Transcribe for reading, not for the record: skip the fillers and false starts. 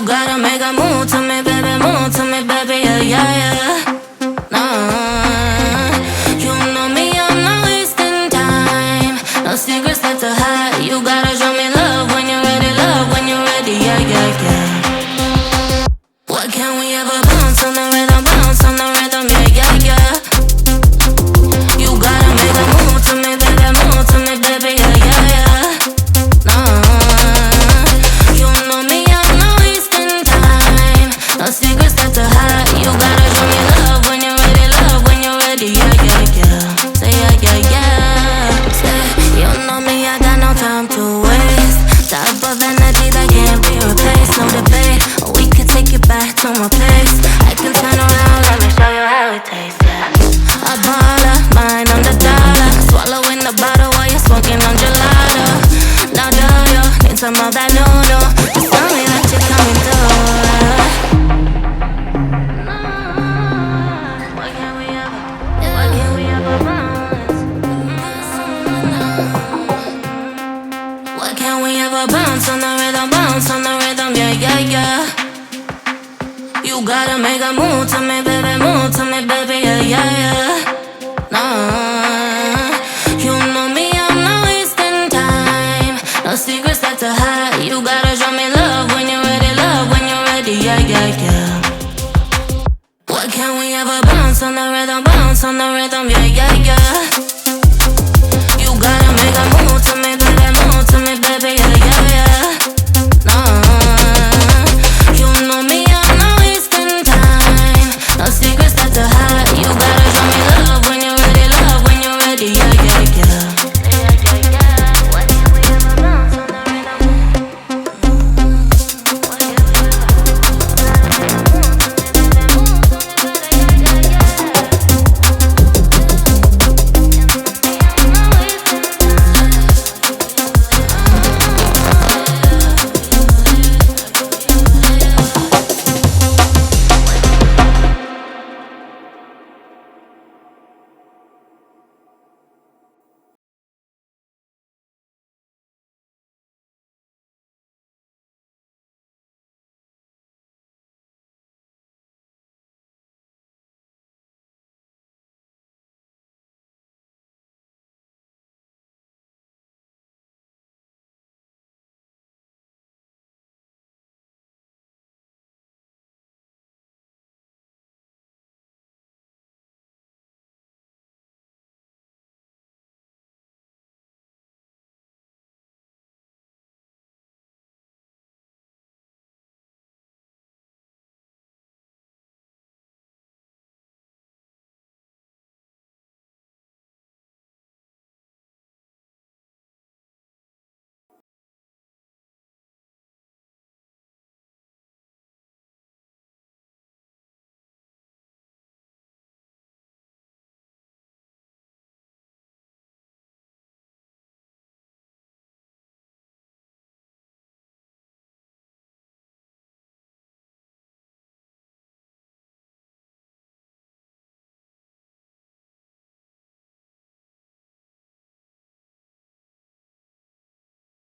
gotta make a move to me, baby, move to me, baby, yeah, yeah, yeah. Nah, you know me, I'm not wasting time. No secrets left to hide. You gotta show me love when you're ready, yeah, yeah, yeah. Why can't we ever bounce on the rhythm, yeah, yeah, yeah. You gotta make a move to me, baby, yeah, yeah, yeah. Nah, you know me, I'm not wasting time. No secrets left to hide. You gotta show me love when you're ready, yeah, yeah, yeah. Say yeah, yeah, yeah. Say, you know me, I got no time to waste. Type of energy that can't be replaced, no debate. We can take it back to my place. I can turn around, let me show you how it tastes, yeah. A baller, mind on the dollar. Swallowing the bottle while you're smoking on gelato. Now do you need some of that noodle? Just tell me that you're coming through. Why can't we ever bounce? Why can't we ever bounce on the rhythm, yeah, yeah, yeah. You gotta make a move to me, baby, yeah, yeah, yeah. Nah, you know me, I'm not wasting time. No secrets left to hide. You gotta show me love when you're ready, yeah, yeah, yeah. Why can't we ever bounce on the rhythm, yeah, yeah, yeah.